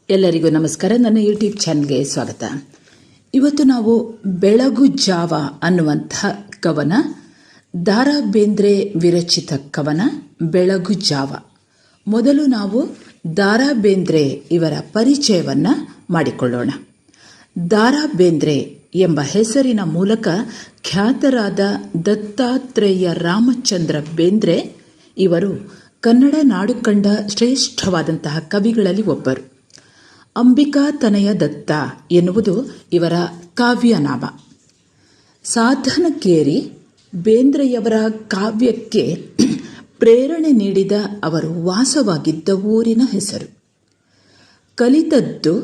ಎಲ್ಲರಿಗೂ ನಮಸ್ಕಾರ. ನನ್ನ ಯೂಟ್ಯೂಬ್ ಚಾನಲ್ಗೆ ಸ್ವಾಗತ. ಇವತ್ತು ನಾವು ಬೆಳಗು ಜಾವ ಅನ್ನುವಂತಹ ಕವನ, ದ ರಾ ಬೇಂದ್ರೆ ವಿರಚಿತ ಕವನ ಬೆಳಗು ಜಾವ. ಮೊದಲು ನಾವು ದ ರಾ ಬೇಂದ್ರೆ ಇವರ ಪರಿಚಯವನ್ನು ಮಾಡಿಕೊಳ್ಳೋಣ. ದ ರಾ ಬೇಂದ್ರೆ ಎಂಬ ಹೆಸರಿನ ಮೂಲಕ ಖ್ಯಾತರಾದ ದತ್ತಾತ್ರೇಯ ರಾಮಚಂದ್ರ ಬೇಂದ್ರೆ ಇವರು ಕನ್ನಡ ನಾಡು ಕಂಡ ಶ್ರೇಷ್ಠವಾದಂತಹ ಕವಿಗಳಲ್ಲಿ ಒಬ್ಬರು. ಅಂಬಿಕಾ ತನಯ ದತ್ತ ಎನ್ನುವುದು ಇವರ ಕಾವ್ಯನಾಮ. ಸಾಧನಕೇರಿ ಬೇಂದ್ರೆಯವರ ಕಾವ್ಯಕ್ಕೆ ಪ್ರೇರಣೆ ನೀಡಿದ ಅವರು ವಾಸವಾಗಿದ್ದ ಊರಿನ ಹೆಸರು. ಕಲಿತದ್ದು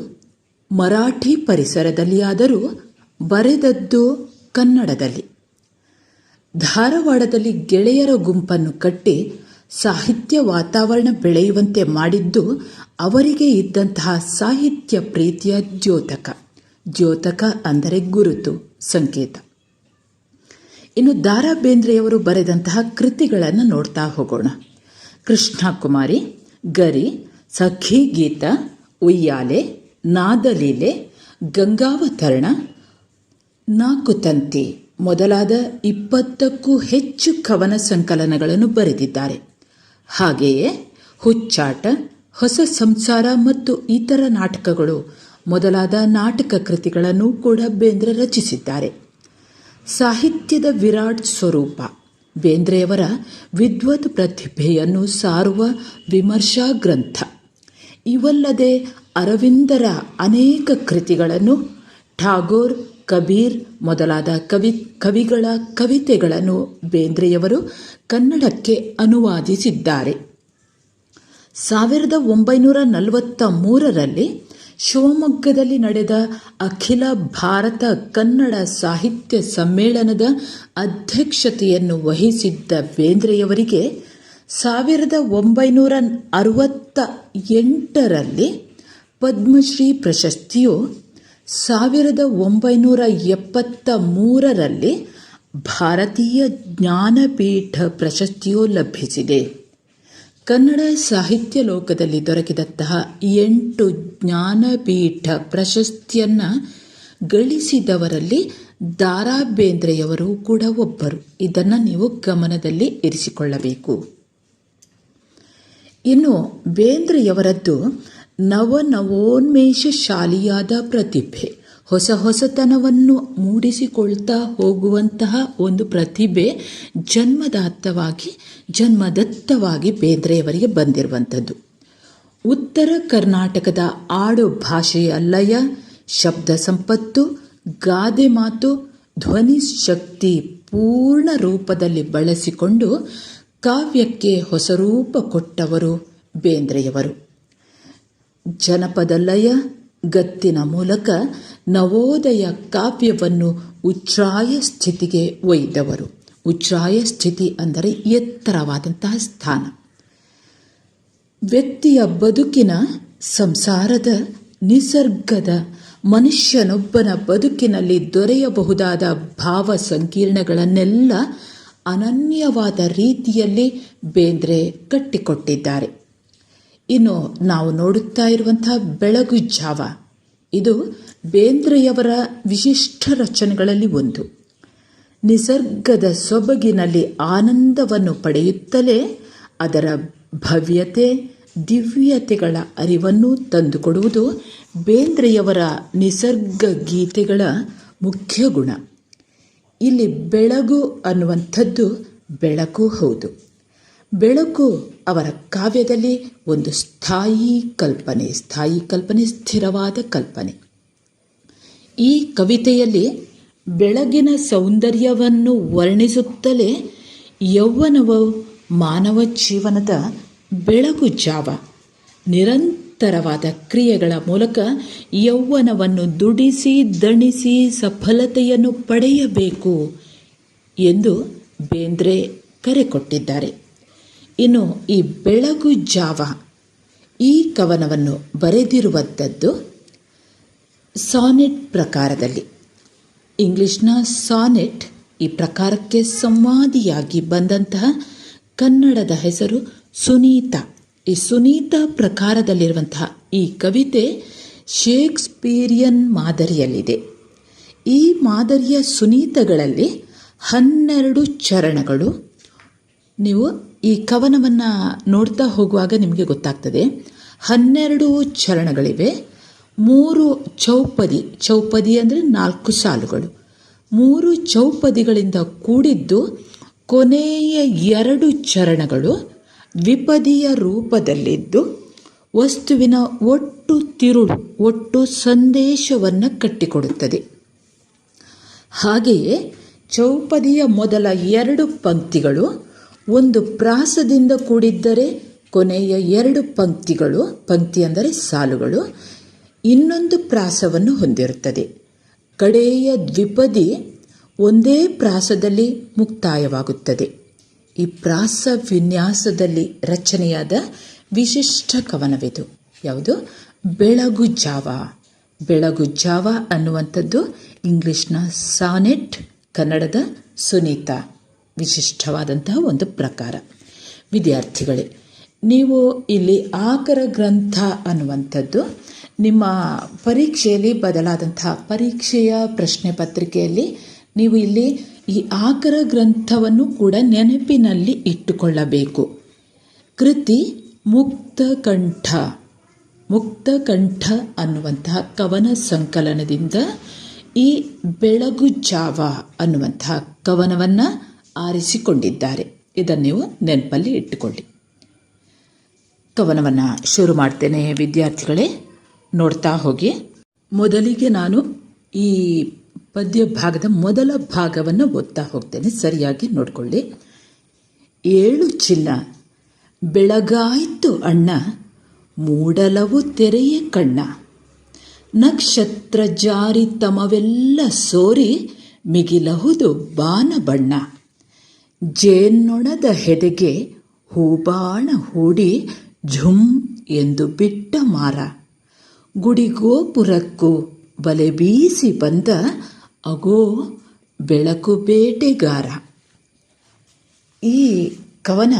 ಮರಾಠಿ ಪರಿಸರದಲ್ಲಿಯಾದರೂ ಬರೆದದ್ದು ಕನ್ನಡದಲ್ಲಿ. ಧಾರವಾಡದಲ್ಲಿ ಗೆಳೆಯರ ಗುಂಪನ್ನು ಕಟ್ಟಿ ಸಾಹಿತ್ಯ ವಾತಾವರಣ ಬೆಳೆಯುವಂತೆ ಮಾಡಿದ್ದು ಅವರಿಗೆ ಇದ್ದಂತಹ ಸಾಹಿತ್ಯ ಪ್ರೀತಿಯ ದ್ಯೋತಕ. ದ್ಯೋತಕ ಅಂದರೆ ಗುರುತು, ಸಂಕೇತ. ಇನ್ನು ದ ರಾ ಬೇಂದ್ರೆಯವರು ಬರೆದಂತಹ ಕೃತಿಗಳನ್ನು ನೋಡ್ತಾ ಹೋಗೋಣ. ಕೃಷ್ಣ ಕುಮಾರಿ, ಗರಿ, ಸಖಿ ಗೀತ, ಉಯ್ಯಾಲೆ, ನಾದಲೀಲೆ, ಗಂಗಾವತರಣ, ನಾಕುತಂತಿ ಮೊದಲಾದ 20ಕ್ಕೂ ಹೆಚ್ಚು ಕವನ ಸಂಕಲನಗಳನ್ನು ಬರೆದಿದ್ದಾರೆ. ಹಾಗೆಯೇ ಹುಚ್ಚಾಟ, ಹೊಸ ಸಂಸಾರ ಮತ್ತು ಇತರ ನಾಟಕಗಳು ಮೊದಲಾದ ನಾಟಕ ಕೃತಿಗಳನ್ನು ಕೂಡ ಬೇಂದ್ರೆ ರಚಿಸಿದ್ದಾರೆ. ಸಾಹಿತ್ಯದ ವಿರಾಟ್ ಸ್ವರೂಪ ಬೇಂದ್ರೆಯವರ ವಿದ್ವತ್ ಪ್ರತಿಭೆಯನ್ನು ಸಾರುವ ವಿಮರ್ಶಾ ಗ್ರಂಥ. ಇವಲ್ಲದೆ ಅರವಿಂದರ ಅನೇಕ ಕೃತಿಗಳನ್ನು, ಠಾಗೋರ್, ಕಬೀರ್ ಮೊದಲಾದ ಕವಿಗಳ ಕವಿತೆಗಳನ್ನು ಬೇಂದ್ರೆಯವರು ಕನ್ನಡಕ್ಕೆ ಅನುವಾದಿಸಿದ್ದಾರೆ. 1943ರಲ್ಲಿ ಶಿವಮೊಗ್ಗದಲ್ಲಿ ನಡೆದ ಅಖಿಲ ಭಾರತ ಕನ್ನಡ ಸಾಹಿತ್ಯ ಸಮ್ಮೇಳನದ ಅಧ್ಯಕ್ಷತೆಯನ್ನು ವಹಿಸಿದ್ದ ಬೇಂದ್ರೆಯವರಿಗೆ 1968ರಲ್ಲಿ ಪದ್ಮಶ್ರೀ ಪ್ರಶಸ್ತಿಯು, 1973ರಲ್ಲಿ ಭಾರತೀಯ ಜ್ಞಾನಪೀಠ ಪ್ರಶಸ್ತಿಯೂ ಲಭಿಸಿದೆ. ಕನ್ನಡ ಸಾಹಿತ್ಯ ಲೋಕದಲ್ಲಿ ದೊರಕಿದಂತಹ 8 ಜ್ಞಾನಪೀಠ ಪ್ರಶಸ್ತಿಯನ್ನು ಗಳಿಸಿದವರಲ್ಲಿ ದ ರಾ ಬೇಂದ್ರೆಯವರು ಕೂಡ ಒಬ್ಬರು. ಇದನ್ನು ನೀವು ಗಮನದಲ್ಲಿ ಇರಿಸಿಕೊಳ್ಳಬೇಕು. ಇನ್ನು ಬೇಂದ್ರೆಯವರದ್ದು ನವೋನ್ಮೇಷಶಾಲಿಯಾದ ಪ್ರತಿಭೆ, ಹೊಸತನವನ್ನು ಮೂಡಿಸಿಕೊಳ್ತಾ ಹೋಗುವಂತಹ ಒಂದು ಪ್ರತಿಭೆ ಜನ್ಮದತ್ತವಾಗಿ ಬೇಂದ್ರೆಯವರಿಗೆ ಬಂದಿರುವಂಥದ್ದು. ಉತ್ತರ ಕರ್ನಾಟಕದ ಆಡು ಭಾಷೆಯ ಲಯ, ಶಬ್ದ ಸಂಪತ್ತು, ಗಾದೆ ಮಾತು, ಧ್ವನಿ ಶಕ್ತಿ ಪೂರ್ಣ ರೂಪದಲ್ಲಿ ಬಳಸಿಕೊಂಡು ಕಾವ್ಯಕ್ಕೆ ಹೊಸ ರೂಪ ಕೊಟ್ಟವರು ಬೇಂದ್ರೆಯವರು. ಜನಪದ ಲಯ, ಗತ್ತಿನ ಮೂಲಕ ನವೋದಯ ಕಾವ್ಯವನ್ನು ಉಚ್ಛ್ರಾಯ ಸ್ಥಿತಿಗೆ ಒಯ್ದವರು. ಉಚ್ಛ್ರಾಯ ಸ್ಥಿತಿ ಅಂದರೆ ಎತ್ತರವಾದಂತಹ ಸ್ಥಾನ. ವ್ಯಕ್ತಿಯ ಬದುಕಿನ, ಸಂಸಾರದ, ನಿಸರ್ಗದ, ಮನುಷ್ಯನೊಬ್ಬನ ಬದುಕಿನಲ್ಲಿ ದೊರೆಯಬಹುದಾದ ಭಾವ ಸಂಕೀರ್ಣಗಳನ್ನೆಲ್ಲ ಅನನ್ಯವಾದ ರೀತಿಯಲ್ಲಿ ಬೇಂದ್ರೆ ಕಟ್ಟಿಕೊಟ್ಟಿದ್ದಾರೆ. ಇನ್ನು ನಾವು ನೋಡುತ್ತಾ ಇರುವಂತಹ ಬೆಳಗು ಜಾವ, ಇದು ಬೇಂದ್ರೆಯವರ ವಿಶಿಷ್ಟ ರಚನೆಗಳಲ್ಲಿ ಒಂದು. ನಿಸರ್ಗದ ಸೊಬಗಿನಲ್ಲಿ ಆನಂದವನ್ನು ಪಡೆಯುತ್ತಲೇ ಅದರ ಭವ್ಯತೆ, ದಿವ್ಯತೆಗಳ ಅರಿವನ್ನು ತಂದುಕೊಡುವುದು ಬೇಂದ್ರೆಯವರ ನಿಸರ್ಗ ಗೀತೆಗಳ ಮುಖ್ಯ ಗುಣ. ಇಲ್ಲಿ ಬೆಳಗು ಅನ್ನುವಂಥದ್ದು ಬೆಳಕು ಹೌದು. ಬೆಳಕು ಅವರ ಕಾವ್ಯದಲ್ಲಿ ಒಂದು ಸ್ಥಾಯಿ ಕಲ್ಪನೆ, ಸ್ಥಿರವಾದ ಕಲ್ಪನೆ. ಈ ಕವಿತೆಯಲ್ಲಿ ಬೆಳಗಿನ ಸೌಂದರ್ಯವನ್ನು ವರ್ಣಿಸುತ್ತಲೇ ಯೌವನವು ಮಾನವ ಜೀವನದ ಬೆಳಗು ಜಾವ, ನಿರಂತರವಾದ ಕ್ರಿಯೆಗಳ ಮೂಲಕ ಯೌವನವನ್ನು ದುಡಿಸಿ ದಣಿಸಿ ಸಫಲತೆಯನ್ನು ಪಡೆಯಬೇಕು ಎಂದು ಬೇಂದ್ರೆ ಕರೆ ಕೊಟ್ಟಿದ್ದಾರೆ. ಇನ್ನು ಈ ಬೆಳಗು ಜಾವ ಈ ಕವನವನ್ನು ಬರೆದಿರುವಂಥದ್ದು ಸಾನೆಟ್ ಪ್ರಕಾರದಲ್ಲಿ. ಇಂಗ್ಲಿಷ್ನ ಸಾನೆಟ್ ಈ ಪ್ರಕಾರಕ್ಕೆ ಸಂವಾದಿಯಾಗಿ ಬಂದಂತಹ ಕನ್ನಡದ ಹೆಸರು ಸುನೀತ. ಈ ಸುನೀತ ಪ್ರಕಾರದಲ್ಲಿರುವಂತಹ ಈ ಕವಿತೆ ಶೇಕ್ಸ್ಪಿಯರಿಯನ್ ಮಾದರಿಯಲ್ಲಿದೆ. ಈ ಮಾದರಿಯ ಸುನೀತಗಳಲ್ಲಿ 12 ಚರಣಗಳು. ನೀವು ಈ ಕವನವನ್ನು ನೋಡ್ತಾ ಹೋಗುವಾಗ ನಿಮಗೆ ಗೊತ್ತಾಗ್ತದೆ. 12 ಚರಣಗಳಿವೆ. 3 ಚೌಪದಿ ಅಂದರೆ 4 ಸಾಲುಗಳು. 3 ಚೌಪದಿಗಳಿಂದ ಕೂಡಿದ್ದು ಕೊನೆಯ 2 ಚರಣಗಳು ದ್ವಿಪದಿಯ ರೂಪದಲ್ಲಿದ್ದು ವಸ್ತುವಿನ ಒಟ್ಟು ಸಂದೇಶವನ್ನು ಕಟ್ಟಿಕೊಡುತ್ತದೆ. ಹಾಗೆಯೇ ಚೌಪದಿಯ ಮೊದಲ 2 ಪಂಕ್ತಿಗಳು ಒಂದು ಪ್ರಾಸದಿಂದ ಕೂಡಿದ್ದರೆ ಕೊನೆಯ 2 ಪಂಕ್ತಿ ಅಂದರೆ ಸಾಲುಗಳು ಇನ್ನೊಂದು ಪ್ರಾಸವನ್ನು ಹೊಂದಿರುತ್ತದೆ. ಕಡೆಯ ದ್ವಿಪದಿ ಒಂದೇ ಪ್ರಾಸದಲ್ಲಿ ಮುಕ್ತಾಯವಾಗುತ್ತದೆ. ಈ ಪ್ರಾಸ ವಿನ್ಯಾಸದಲ್ಲಿ ರಚನೆಯಾದ ವಿಶಿಷ್ಟ ಕವನವಿದು. ಯಾವುದು? ಬೆಳಗು ಜಾವ ಅನ್ನುವಂಥದ್ದು ಇಂಗ್ಲಿಷ್ನ ಸಾನೆಟ್, ಕನ್ನಡದ ಸುನೀತ. ವಿಶಿಷ್ಟವಾದಂತಹ ಒಂದು ಪ್ರಕಾರ. ವಿದ್ಯಾರ್ಥಿಗಳೇ, ನೀವು ಇಲ್ಲಿ ಆಕರ ಗ್ರಂಥ ಅನ್ನುವಂಥದ್ದು ನಿಮ್ಮ ಪರೀಕ್ಷೆಯಲ್ಲಿ ಬದಲಾದಂತಹ ಪರೀಕ್ಷೆಯ ಪ್ರಶ್ನೆ ಪತ್ರಿಕೆಯಲ್ಲಿ ನೀವು ಇಲ್ಲಿ ಈ ಆಕರ ಗ್ರಂಥವನ್ನು ಕೂಡ ನೆನಪಿನಲ್ಲಿ ಇಟ್ಟುಕೊಳ್ಳಬೇಕು. ಕೃತಿ ಮುಕ್ತಕಂಠ ಅನ್ನುವಂತಹ ಕವನ ಸಂಕಲನದಿಂದ ಈ ಬೆಳಗು ಜಾವ ಅನ್ನುವಂತಹ ಕವನವನ್ನು ಆರಿಸಿಕೊಂಡಿದ್ದಾರೆ. ಇದನ್ನು ನೀವು ನೆನಪಲ್ಲಿ ಇಟ್ಟುಕೊಳ್ಳಿ. ಕವನವನ್ನು ಶುರು ಮಾಡ್ತೇನೆ ವಿದ್ಯಾರ್ಥಿಗಳೇ, ನೋಡ್ತಾ ಹೋಗಿ. ಮೊದಲಿಗೆ ನಾನು ಈ ಪದ್ಯ ಭಾಗದ ಮೊದಲ ಭಾಗವನ್ನು ಓದ್ತಾ ಹೋಗ್ತೇನೆ, ಸರಿಯಾಗಿ ನೋಡಿಕೊಳ್ಳಿ. 7 ಚಿನ್ನ ಬೆಳಗಾಯ್ತು ಅಣ್ಣ, ಮೂಡಲವು ತೆರೆಯ ಕಣ್ಣ, ನಕ್ಷತ್ರ ಜಾರಿ ತಮವೆಲ್ಲ ಸೋರಿ, ಮಿಗಿಲಹುದು ಬಾನ ಬಣ್ಣ, ಜೇನ್ನೊಣದ ಹೆದೆಗೆ ಹೂಬಾಣ ಹೂಡಿ ಝುಮ್ ಎಂದು ಬಿಟ್ಟ ಮಾರ, ಗುಡಿಗೋಪುರಕ್ಕೂ ಬಲೆ ಬೀಸಿ ಬಂದ ಅಗೋ ಬೆಳಕು ಬೇಟೆಗಾರ. ಈ ಕವನ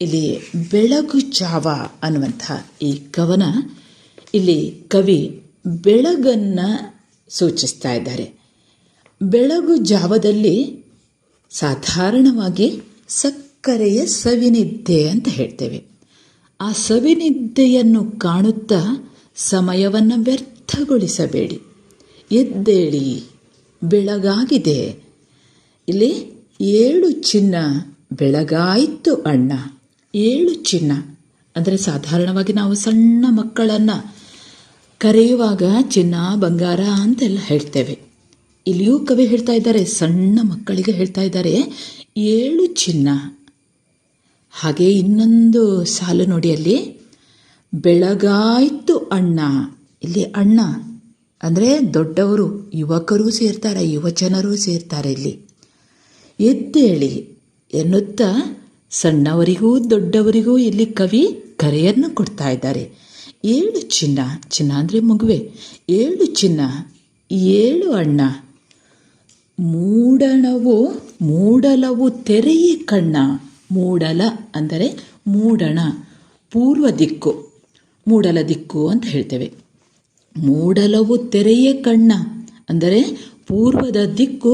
ಇಲ್ಲಿ ಬೆಳಗು ಜಾವ ಅನ್ನುವಂಥ ಈ ಕವನ ಇಲ್ಲಿ ಕವಿ ಬೆಳಗನ್ನು ಸೂಚಿಸ್ತಾ ಇದ್ದಾರೆ. ಬೆಳಗು ಜಾವದಲ್ಲಿ ಸಾಧಾರಣವಾಗಿ ಸಕ್ಕರೆಯ ಸವಿನಿದ್ದೆ ಅಂತ ಹೇಳ್ತೇವೆ. ಆ ಸವಿನಿದ್ದೆಯನ್ನು ಕಾಣುತ್ತಾ ಸಮಯವನ್ನು ವ್ಯರ್ಥಗೊಳಿಸಬೇಡಿ, ಎದ್ದೇಳಿ, ಬೆಳಗಾಗಿದೆ. ಇಲ್ಲಿ 7 ಚಿನ್ನ ಬೆಳಗಾಯಿತು ಅಣ್ಣ. 7 ಚಿನ್ನ ಅಂದರೆ ಸಾಧಾರಣವಾಗಿ ನಾವು ಸಣ್ಣ ಮಕ್ಕಳನ್ನು ಕರೆಯುವಾಗ ಚಿನ್ನ ಬಂಗಾರ ಅಂತೆಲ್ಲ ಹೇಳ್ತೇವೆ. ಇಲ್ಲಿಯೂ ಕವಿ ಹೇಳ್ತಾ ಇದ್ದಾರೆ, ಸಣ್ಣ ಮಕ್ಕಳಿಗೆ ಹೇಳ್ತಾ ಇದ್ದಾರೆ 7 ಚಿನ್ನ. ಹಾಗೆ ಇನ್ನೊಂದು ಸಾಲು ನೋಡಿ, ಅಲ್ಲಿ ಬೆಳಗಾಯಿತು ಅಣ್ಣ. ಇಲ್ಲಿ ಅಣ್ಣ ಅಂದರೆ ದೊಡ್ಡವರು, ಯುವಕರೂ ಸೇರ್ತಾರೆ, ಯುವಜನರೂ ಸೇರ್ತಾರೆ. ಇಲ್ಲಿ ಎದ್ದೇಳಿ ಎನ್ನುತ್ತಾ ಸಣ್ಣವರಿಗೂ ದೊಡ್ಡವರಿಗೂ ಇಲ್ಲಿ ಕವಿ ಕರೆಯನ್ನು ಕೊಡ್ತಾ ಇದ್ದಾರೆ. 7 ಚಿನ್ನ ಅಂದರೆ ಮಗುವೆ, 7 ಚಿನ್ನ, 7 ಅಣ್ಣ, ಮೂಡಲವು ತೆರೆಯ ಕಣ್ಣ. ಮೂಡಲ ಅಂದರೆ ಮೂಡಣ, ಪೂರ್ವ ದಿಕ್ಕು, ಮೂಡಲ ದಿಕ್ಕು ಅಂತ ಹೇಳ್ತೇವೆ. ಮೂಡಲವು ತೆರೆಯ ಕಣ್ಣ ಅಂದರೆ ಪೂರ್ವದ ದಿಕ್ಕು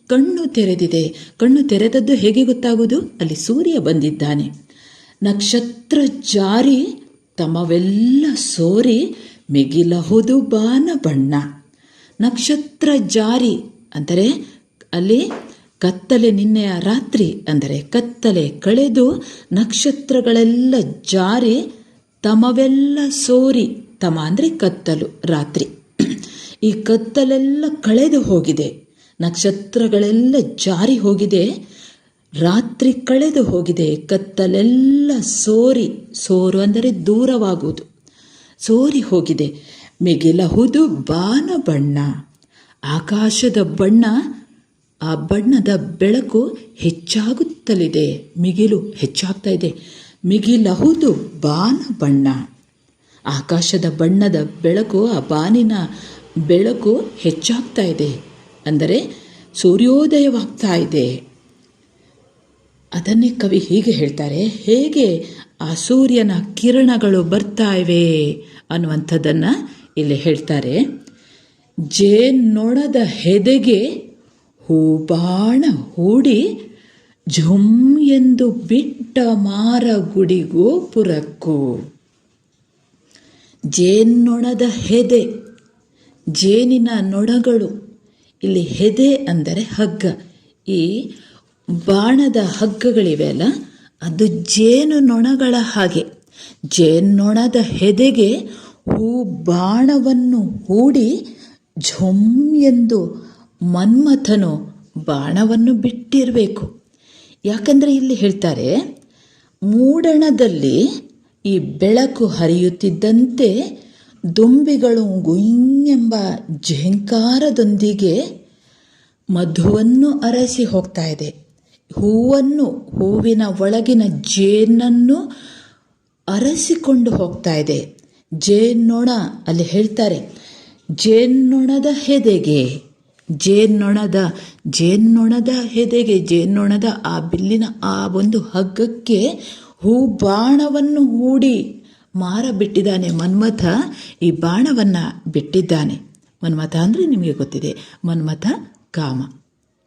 ಕಣ್ಣು ತೆರೆದಿದೆ. ಕಣ್ಣು ತೆರೆದದ್ದು ಹೇಗೆ ಗೊತ್ತಾಗುವುದು? ಅಲ್ಲಿ ಸೂರ್ಯ ಬಂದಿದ್ದಾನೆ. ನಕ್ಷತ್ರ ಜಾರಿ ತಮವೆಲ್ಲ ಸೋರಿ, ಮಿಗಿಲಹುದು ಬಾನ ಬಣ್ಣ. ನಕ್ಷತ್ರ ಜಾರಿ ಅಂದರೆ ಅಲ್ಲಿ ಕತ್ತಲೆ, ನಿನ್ನೆಯ ರಾತ್ರಿ ಅಂದರೆ ಕತ್ತಲೆ ಕಳೆದು ನಕ್ಷತ್ರಗಳೆಲ್ಲ ಜಾರಿ ತಮವೆಲ್ಲ ಸೋರಿ. ತಮ ಅಂದರೆ ಕತ್ತಲು, ರಾತ್ರಿ. ಈ ಕತ್ತಲೆಲ್ಲ ಕಳೆದು ಹೋಗಿದೆ, ನಕ್ಷತ್ರಗಳೆಲ್ಲ ಜಾರಿ ಹೋಗಿದೆ, ರಾತ್ರಿ ಕಳೆದು ಹೋಗಿದೆ, ಕತ್ತಲೆಲ್ಲ ಸೋರು ಅಂದರೆ ದೂರವಾಗುವುದು, ಸೋರಿ ಹೋಗಿದೆ. ಮಿಗಿಲಹುದು ಬಾನ ಬಣ್ಣ, ಆಕಾಶದ ಬಣ್ಣ, ಆ ಬಣ್ಣದ ಬೆಳಕು ಹೆಚ್ಚಾಗುತ್ತಲಿದೆ, ಮಿಗಿಲು ಹೆಚ್ಚಾಗ್ತಾ ಇದೆ. ಮಿಗಿಲಹುದು ಬಾನ ಬಣ್ಣ, ಆಕಾಶದ ಬಣ್ಣದ ಬೆಳಕು, ಆ ಬಾನಿನ ಬೆಳಕು ಹೆಚ್ಚಾಗ್ತಾ ಇದೆ ಅಂದರೆ ಸೂರ್ಯೋದಯವಾಗ್ತಾ ಇದೆ. ಅದನ್ನೇ ಕವಿ ಹೀಗೆ ಹೇಳ್ತಾರೆ, ಹೇಗೆ ಆ ಸೂರ್ಯನ ಕಿರಣಗಳು ಬರ್ತಾ ಇವೆ ಅನ್ನುವಂಥದ್ದನ್ನು ಇಲ್ಲಿ ಹೇಳ್ತಾರೆ, ಜೇನ್ನೊಣದ ಹೆದೆಗೆ ಹೂಬಾಣ ಹೂಡಿ ಝುಮ್ ಎಂದು ಬಿಟ್ಟ ಮಾರ ಗುಡಿ ಗೋಪುರಕ್ಕೂ. ಜೇನ್ನೊಣದ ಹೆದೆ, ಜೇನಿನ ನೊಣಗಳು. ಇಲ್ಲಿ ಹೆದೆ ಅಂದರೆ ಹಗ್ಗ. ಈ ಬಾಣದ ಹಗ್ಗಗಳಿವೆ ಅಲ್ಲ, ಅದು ಜೇನು ನೊಣಗಳ ಹಾಗೆ. ಜೇನ್ನೊಣದ ಹೆದೆಗೆ ಹೂ ಬಾಣವನ್ನು ಹೂಡಿ ಝುಮ್ ಎಂದು ಮನ್ಮಥನು ಬಾಣವನ್ನು ಬಿಟ್ಟಿರಬೇಕು. ಯಾಕಂದರೆ ಇಲ್ಲಿ ಹೇಳ್ತಾರೆ, ಮೂಡಣದಲ್ಲಿ ಈ ಬೆಳಕು ಹರಿಯುತ್ತಿದ್ದಂತೆ ದುಂಬಿಗಳು ಗುಯ್ಯೆಂಬ ಝೇಂಕಾರದೊಂದಿಗೆ ಮಧುವನ್ನು ಅರಸಿ ಹೋಗ್ತಾ ಇದೆ. ಹೂವಿನ ಒಳಗಿನ ಜೇನನ್ನು ಅರಸಿಕೊಂಡು ಹೋಗ್ತಾ ಇದೆ. ಜೇನ್ನೊಣ ಅಲ್ಲಿ ಹೇಳ್ತಾರೆ, ಜೇನ್ನೊಣದ ಹೆದೆಗೆ, ಜೇನ್ನೊಣದ ಹೆದೆಗೆ, ಜೇನ್ನೊಣದ ಆ ಬಿಲ್ಲಿನ ಆ ಒಂದು ಹಗ್ಗಕ್ಕೆ ಹೂ ಬಾಣವನ್ನು ಹೂಡಿ ಮಾರ ಬಿಟ್ಟಿದ್ದಾನೆ ಮನ್ಮಥ. ಈ ಬಾಣವನ್ನು ಬಿಟ್ಟಿದ್ದಾನೆ. ಮನ್ಮಥ ಅಂದರೆ ನಿಮಗೆ ಗೊತ್ತಿದೆ, ಮನ್ಮಥ ಕಾಮ.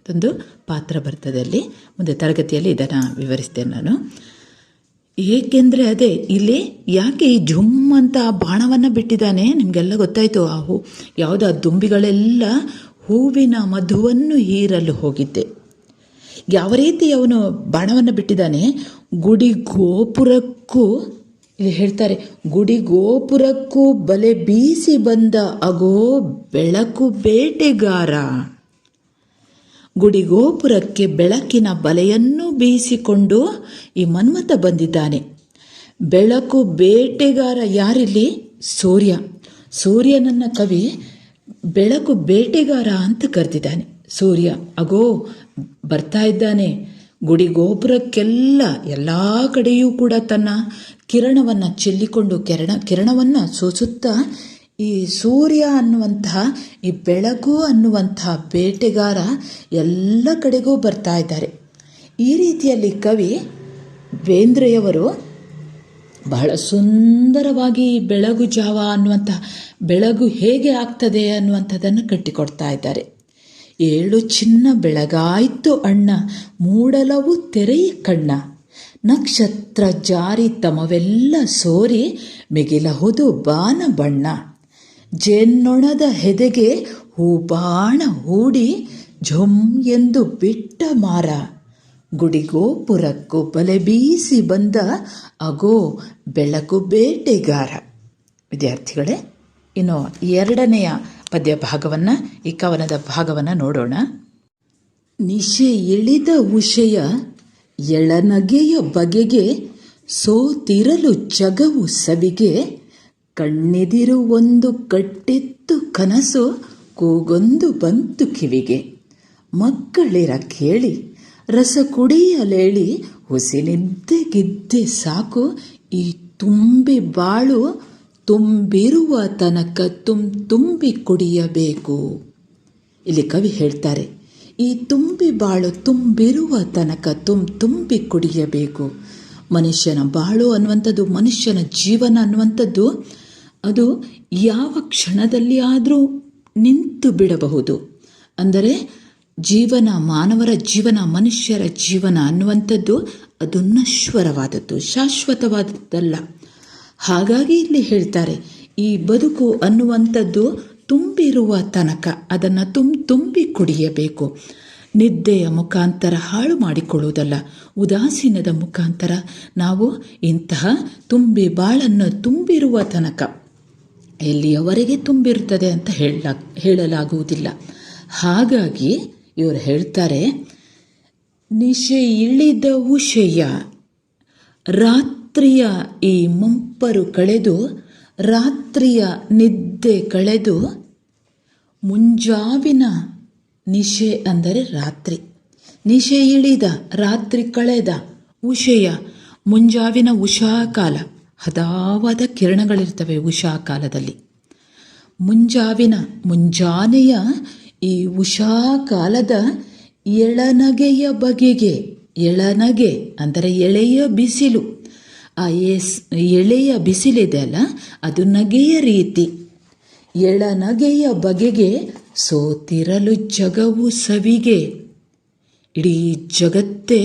ಒಂದು ಪಾತ್ರ ಬರ್ತದೆ ಅಲ್ಲಿ, ಮುಂದೆ ತರಗತಿಯಲ್ಲಿ ಇದನ್ನು ವಿವರಿಸ್ತೇನೆ ನಾನು. ಏಕೆಂದರೆ ಅದೇ ಇಲ್ಲಿ ಯಾಕೆ ಈ ಝುಮ್ ಅಂತ ಬಾಣವನ್ನು ಬಿಟ್ಟಿದ್ದಾನೆ, ನಿಮಗೆಲ್ಲ ಗೊತ್ತಾಯಿತು. ಯಾವುದೋ ದುಂಬಿಗಳೆಲ್ಲ ಹೂವಿನ ಮಧುವನ್ನು ಹೀರಲು ಹೋಗಿದ್ದೆ. ಯಾವ ರೀತಿ ಅವನು ಬಾಣವನ್ನು ಬಿಟ್ಟಿದ್ದಾನೆ, ಗುಡಿ ಗೋಪುರಕ್ಕೂ, ಇಲ್ಲಿ ಹೇಳ್ತಾರೆ, ಗುಡಿ ಗೋಪುರಕ್ಕೂ ಬಲೆ ಬೀಸಿ ಬಂದ ಅಗೋ ಬೆಳಕು ಬೇಟೆಗಾರ. ಗುಡಿ ಗೋಪುರಕ್ಕೆ ಬೆಳಕಿನ ಬಲೆಯನ್ನು ಬೀಸಿಕೊಂಡು ಈ ಮನ್ಮಥ ಬಂದಿದ್ದಾನೆ. ಬೆಳಕು ಬೇಟೆಗಾರ ಯಾರಿಲ್ಲಿ? ಸೂರ್ಯ. ಸೂರ್ಯನನ್ನ ಕವಿ ಬೆಳಕು ಬೇಟೆಗಾರ ಅಂತ ಕರೆದಿದ್ದಾನೆ. ಸೂರ್ಯ ಅಗೋ ಬರ್ತಾ ಇದ್ದಾನೆ. ಗುಡಿ ಗೋಪುರಕ್ಕೆಲ್ಲ ಎಲ್ಲ ಕಡೆಯೂ ಕೂಡ ತನ್ನ ಕಿರಣವನ್ನು ಚೆಲ್ಲಿಕೊಂಡು ಕಿರಣವನ್ನು ಸೂಸುತ್ತಾ ಈ ಸೂರ್ಯ ಅನ್ನುವಂತಹ, ಈ ಬೆಳಕು ಅನ್ನುವಂತಹ ಬೇಟೆಗಾರ ಎಲ್ಲ ಕಡೆಗೂ ಬರ್ತಾ ಇದ್ದಾರೆ. ಈ ರೀತಿಯಲ್ಲಿ ಕವಿ ಬೇಂದ್ರೆಯವರು ಬಹಳ ಸುಂದರವಾಗಿ ಬೆಳಗು ಜಾವ ಅನ್ನುವಂತಹ ಬೆಳಗು ಹೇಗೆ ಆಗ್ತದೆ ಅನ್ನುವಂಥದ್ದನ್ನು ಕಟ್ಟಿಕೊಡ್ತಾ ಇದ್ದಾರೆ. ಏಳು ಚಿನ್ನ ಬೆಳಗಾಯ್ತು ಅಣ್ಣ, ಮೂಡಲವು ತೆರೆಯ ಕಣ್ಣ, ನಕ್ಷತ್ರ ಜಾರಿ ತಮವೆಲ್ಲ ಸೋರಿ ಮಿಗಿಲಹುದು ಬಾನ ಬಣ್ಣ. ಜೇನ್ನೊಣದ ಹೆದೆಗೆ ಹೂಬಾಣ ಹೂಡಿ ಝುಮ್ ಎಂದು ಬಿಟ್ಟ ಮಾರ, ಗುಡಿಗೋಪುರಕ್ಕೂ ಬಲೆ ಬೀಸಿ ಬಂದ ಅಗೋ ಬೆಳಕು ಬೇಟೆಗಾರ. ವಿದ್ಯಾರ್ಥಿಗಳೇ, ಇನ್ನು ಎರಡನೆಯ ಪದ್ಯ ಭಾಗವನ್ನು, ಈ ಕವನದ ಭಾಗವನ್ನು ನೋಡೋಣ. ನಿಶೆ ಇಳಿದ ಉಷೆಯ ಎಳನಗೆಯ ಬಗೆಗೆ ಸೋತಿರಲು ಜಗವು ಸವಿಗೆ, ಕಣ್ಣೆದಿರು ಒಂದು ಕಟ್ಟಿತ್ತು ಕನಸು ಕೂಗೊಂದು ಬಂತು ಕಿವಿಗೆ. ಮಕ್ಕಳಿರ ಕೇಳಿ ರಸ ಕುಡಿಯಲೇಳಿ ಹುಸಿನಿದ್ದೆಗಿದ್ದೆ ಸಾಕು, ಈ ತುಂಬಿ ಬಾಳು ತುಂಬಿರುವ ತನಕ ತುಂಬಿ ಕುಡಿಯಬೇಕು. ಇಲ್ಲಿ ಕವಿ ಹೇಳ್ತಾರೆ, ಈ ತುಂಬಿ ಬಾಳು ತುಂಬಿರುವ ತನಕ ತುಂಬಿ ಕುಡಿಯಬೇಕು. ಮನುಷ್ಯನ ಬಾಳು ಅನ್ನುವಂಥದ್ದು, ಮನುಷ್ಯನ ಜೀವನ ಅನ್ನುವಂಥದ್ದು ಅದು ಯಾವ ಕ್ಷಣದಲ್ಲಿ ಆದರೂ ನಿಂತು ಬಿಡಬಹುದು. ಅಂದರೆ ಜೀವನ, ಮಾನವರ ಜೀವನ, ಮನುಷ್ಯರ ಜೀವನ ಅನ್ನುವಂಥದ್ದು ಅದು ನಶ್ವರವಾದದ್ದು, ಶಾಶ್ವತವಾದದ್ದಲ್ಲ. ಹಾಗಾಗಿ ಇಲ್ಲಿ ಹೇಳ್ತಾರೆ, ಈ ಬದುಕು ಅನ್ನುವಂಥದ್ದು ತುಂಬಿರುವ ತನಕ ಅದನ್ನು ತುಂಬಿ ಕುಡಿಯಬೇಕು. ನಿದ್ದೆಯ ಮುಖಾಂತರ ಹಾಳು ಮಾಡಿಕೊಳ್ಳುವುದಲ್ಲ, ಉದಾಸೀನದ ಮುಖಾಂತರ ನಾವು ಇಂತಹ ತುಂಬಿ ಬಾಳನ್ನು ತುಂಬಿರುವ ತನಕ, ಎಲ್ಲಿಯವರೆಗೆ ತುಂಬಿರುತ್ತದೆ ಅಂತ ಹೇಳಲಾಗುವುದಿಲ್ಲ. ಹಾಗಾಗಿ ಇವರು ಹೇಳ್ತಾರೆ, ನಿಶೆ ಇಳಿದ ಉಷೆಯ, ರಾತ್ರಿಯ ಈ ಮಂಪರು ಕಳೆದು, ರಾತ್ರಿಯ ನಿದ್ದೆ ಕಳೆದು, ಮುಂಜಾವಿನ ನಿಶೆ ಅಂದರೆ ರಾತ್ರಿ, ನಿಶೆ ಇಳಿದ ರಾತ್ರಿ ಕಳೆದ, ಉಷೆಯ ಮುಂಜಾವಿನ ಉಷಾಕಾಲ, ಹದವಾದ ಕಿರಣಗಳಿರ್ತವೆ ಉಷಾಕಾಲದಲ್ಲಿ. ಮುಂಜಾನೆಯ ಈ ಉಷಾಕಾಲದ ಎಳನಗೆಯ ಬಗೆಗೆ, ಎಳನಗೆ ಅಂದರೆ ಎಳೆಯ ಬಿಸಿಲು, ಆ ಎಳೆಯ ಬಿಸಿಲಿದೆ ಅಲ್ಲ, ಅದು ನಗೆಯ ರೀತಿ. ಎಳನಗೆಯ ಬಗೆಗೆ ಸೋತಿರಲು ಜಗವು ಸವಿಗೆ. ಇಡೀ ಜಗತ್ತೇ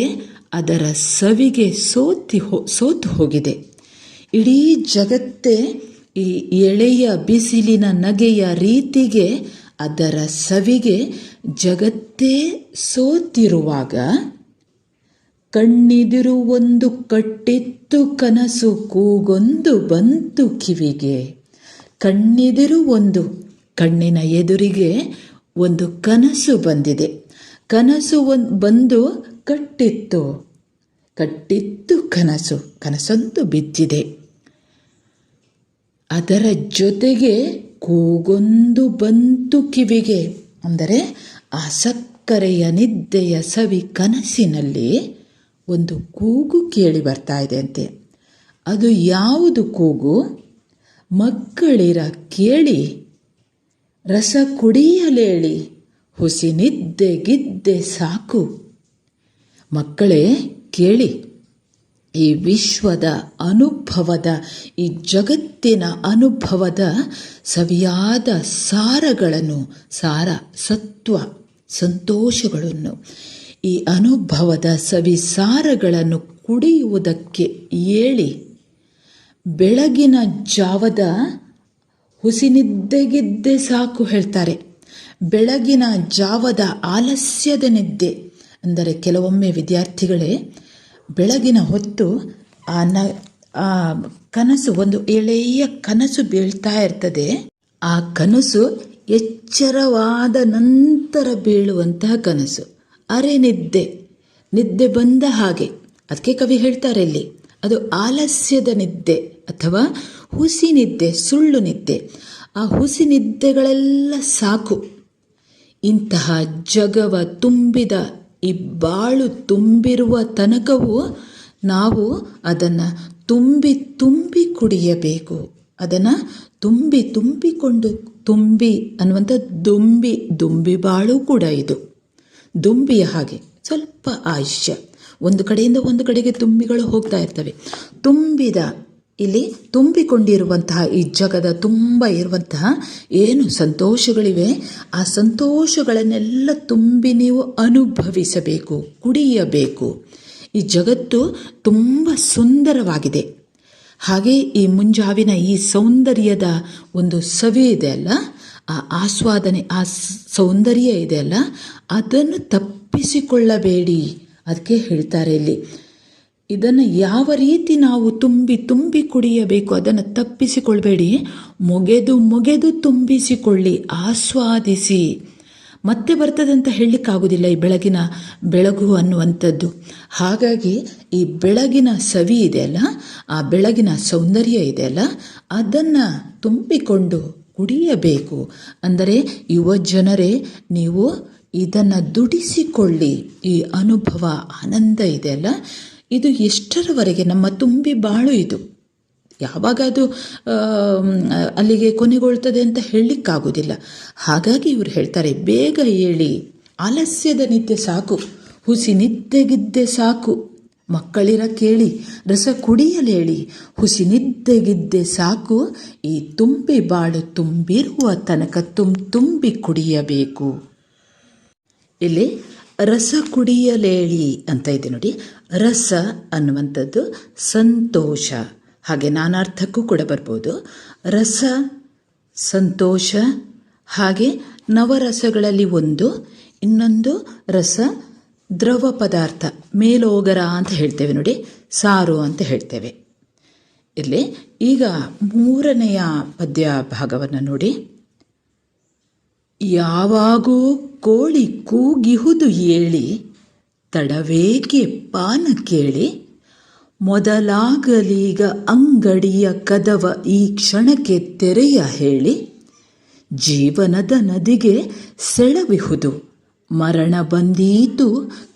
ಅದರ ಸವಿಗೆ ಸೋತು ಹೋಗಿದೆ. ಇಡೀ ಜಗತ್ತೇ ಈ ಎಳೆಯ ಬಿಸಿಲಿನ ನಗೆಯ ರೀತಿಗೆ, ಅದರ ಸವಿಗೆ ಜಗತ್ತೇ ಸೋತಿರುವಾಗ, ಕಣ್ಣಿದಿರು ಒಂದು ಕಟ್ಟಿತ್ತು ಕನಸು ಕೂಗೊಂದು ಬಂತು ಕಿವಿಗೆ. ಕಣ್ಣಿದಿರು ಒಂದು, ಕಣ್ಣಿನ ಎದುರಿಗೆ ಒಂದು ಕನಸು ಬಂದಿದೆ. ಕನಸು ಬಂದು ಕಟ್ಟಿತ್ತು ಕನಸೊಂದು ಬಿದ್ದಿದೆ. ಅದರ ಜೊತೆಗೆ ಕೂಗೊಂದು ಬಂತು ಕಿವಿಗೆ. ಅಂದರೆ ಆ ಸಕ್ಕರೆಯ ನಿದ್ದೆಯ ಸವಿ ಕನಸಿನಲ್ಲಿ ಒಂದು ಕೂಗು ಕೇಳಿ ಬರ್ತಾ ಇದೆ ಅಂತೆ. ಅದು ಯಾವುದು ಕೂಗು? ಮಕ್ಕಳಿರ ಕೇಳಿ, ರಸ ಕುಡಿಯಲೇಳಿ, ಹುಸಿ ನಿದ್ದೆಗಿದ್ದೆ ಸಾಕು. ಮಕ್ಕಳೇ ಕೇಳಿ, ಈ ವಿಶ್ವದ ಅನುಭವದ, ಈ ಜಗತ್ತಿನ ಅನುಭವದ ಸವಿಯಾದ ಸಾರಗಳನ್ನು, ಸತ್ವ, ಸಂತೋಷಗಳನ್ನು, ಈ ಅನುಭವದ ಸವಿಸಾರಗಳನ್ನು ಕುಡಿಯುವುದಕ್ಕೆ ಏಳಿ, ಬೆಳಗಿನ ಜಾವದ ಹುಸಿನಿದ್ದೆಗಿದ್ದೆ ಸಾಕು ಹೇಳ್ತಾರೆ. ಬೆಳಗಿನ ಜಾವದ ಆಲಸ್ಯದ ನಿದ್ದೆ ಅಂದರೆ ಕೆಲವೊಮ್ಮೆ ವಿದ್ಯಾರ್ಥಿಗಳೇ ಬೆಳಗಿನ ಹೊತ್ತು ಆ ಕನಸು, ಒಂದು ಎಳೆಯ ಕನಸು ಬೀಳ್ತಾ ಇರ್ತದೆ. ಆ ಕನಸು ಎಚ್ಚರವಾದ ನಂತರ ಬೀಳುವಂತಹ ಕನಸು, ಅರೆ ನಿದ್ದೆ ಬಂದ ಹಾಗೆ. ಅದಕ್ಕೆ ಕವಿ ಹೇಳ್ತಾರೆ ಇಲ್ಲಿ, ಅದು ಆಲಸ್ಯದ ನಿದ್ದೆ ಅಥವಾ ಹುಸಿ ನಿದ್ದೆ, ಸುಳ್ಳು ನಿದ್ದೆ. ಆ ಹುಸಿ ನಿದ್ದೆಗಳೆಲ್ಲ ಸಾಕು. ಇಂತಹ ಜಗವ ತುಂಬಿದ ಈ ಬಾಳು ತುಂಬಿರುವ ತನಕವೂ ನಾವು ಅದನ್ನು ತುಂಬಿ ಕುಡಿಯಬೇಕು. ಅದನ್ನು ತುಂಬಿಕೊಂಡು ಅನ್ನುವಂಥ ದುಂಬಿ ಬಾಳು ಕೂಡ ಇದು. ದುಂಬಿಯ ಹಾಗೆ ಸ್ವಲ್ಪ ಆಯುಷ್ಯ, ಒಂದು ಕಡೆಯಿಂದ ಒಂದು ಕಡೆಗೆ ತುಂಬಿಗಳು ಹೋಗ್ತಾ ಇರ್ತವೆ. ಇಲ್ಲಿ ತುಂಬಿಕೊಂಡಿರುವಂತಹ ಈ ಜಗದ ತುಂಬ ಇರುವಂತಹ ಏನು ಸಂತೋಷಗಳಿವೆ, ಆ ಸಂತೋಷಗಳನ್ನೆಲ್ಲ ತುಂಬಿ ನೀವು ಅನುಭವಿಸಬೇಕು, ಕುಡಿಯಬೇಕು. ಈ ಜಗತ್ತು ತುಂಬ ಸುಂದರವಾಗಿದೆ. ಹಾಗೆ ಈ ಮುಂಜಾವಿನ ಈ ಸೌಂದರ್ಯದ ಒಂದು ಸವಿ ಇದೆ ಅಲ್ಲ, ಆ ಆಸ್ವಾದನೆ, ಆ ಸೌಂದರ್ಯ ಇದೆ ಅಲ್ಲ, ಅದನ್ನು ತಪ್ಪಿಸಿಕೊಳ್ಳಬೇಡಿ. ಅದಕ್ಕೆ ಹೇಳ್ತಾರೆ ಇಲ್ಲಿ, ಇದನ್ನು ಯಾವ ರೀತಿ ನಾವು ತುಂಬಿ ಕುಡಿಯಬೇಕು, ಅದನ್ನು ತಪ್ಪಿಸಿಕೊಳ್ಬೇಡಿ, ಮೊಗೆದು ತುಂಬಿಸಿಕೊಳ್ಳಿ, ಆಸ್ವಾದಿಸಿ. ಮತ್ತೆ ಬರ್ತದೆ ಅಂತ ಹೇಳಲಿಕ್ಕಾಗೋದಿಲ್ಲ ಈ ಬೆಳಗು ಅನ್ನುವಂಥದ್ದು. ಹಾಗಾಗಿ ಈ ಬೆಳಗಿನ ಸವಿ ಇದೆಯಲ್ಲ, ಆ ಬೆಳಗಿನ ಸೌಂದರ್ಯ ಇದೆಯಲ್ಲ, ಅದನ್ನು ತುಂಬಿಕೊಂಡು ಕುಡಿಯಬೇಕು. ಅಂದರೆ ಯುವ ಜನರೇ, ನೀವು ಇದನ್ನು ದುಡಿಸಿಕೊಳ್ಳಿ. ಈ ಅನುಭವ, ಆನಂದ ಇದೆಯಲ್ಲ, ಇದು ಎಷ್ಟರವರೆಗೆ ನಮ್ಮ ತುಂಬಿ ಬಾಳು. ಇದು ಯಾವಾಗ ಅದು ಅಲ್ಲಿಗೆ ಕೊನೆಗೊಳ್ತದೆ ಅಂತ ಹೇಳಲಿಕ್ಕಾಗೋದಿಲ್ಲ. ಹಾಗಾಗಿ ಇವರು ಹೇಳ್ತಾರೆ, ಬೇಗ ಏಳಿ, ಆಲಸ್ಯದ ನಿದ್ದೆ ಸಾಕು, ಹುಸಿ ನಿದ್ದೆಗಿದ್ದೆ ಸಾಕು. ಮಕ್ಕಳಿರ ಕೇಳಿ, ರಸ ಕುಡಿಯಲೇಳಿ, ಹುಸಿ ನಿದ್ದೆಗಿದ್ದೆ ಸಾಕು. ಈ ತುಂಬಿ ಬಾಳು ತುಂಬಿರುವ ತನಕ ತುಂಬಿ ಕುಡಿಯಬೇಕು. ಇಲ್ಲಿ ರಸ ಕುಡಿಯಲೇಳಿ ಅಂತ ಇದೆ ನೋಡಿ. ರಸ ಅನ್ನುವಂಥದ್ದು ಸಂತೋಷ, ಹಾಗೆ ನಾನಾರ್ಥಕ್ಕೂ ಕೂಡ ಬರ್ಬೋದು. ರಸ ಸಂತೋಷ, ಹಾಗೆ ನವರಸಗಳಲ್ಲಿ ಒಂದು, ಇನ್ನೊಂದು ರಸ ದ್ರವ ಪದಾರ್ಥ, ಮೇಲೋಗರ ಅಂತ ಹೇಳ್ತೇವೆ ನೋಡಿ, ಸಾರು ಅಂತ ಹೇಳ್ತೇವೆ. ಇಲ್ಲಿ ಈಗ ಮೂರನೆಯ ಪದ್ಯ ಭಾಗವನ್ನು ನೋಡಿ. ಯಾವಾಗೋ ಕೋಳಿ ಕೂಗಿಹುದು ಏಳಿ, ತಡವೇಕೆ ಪಾನ ಕೇಳಿ, ಮೊದಲಾಗಲೀಗ ಅಂಗಡಿಯ ಕದವ ಈ ಕ್ಷಣಕ್ಕೆ ತೆರೆಯ ಹೇಳಿ, ಜೀವನದ ನದಿಗೆ ಸೆಳವಿಹುದು, ಮರಣ ಬಂದೀತು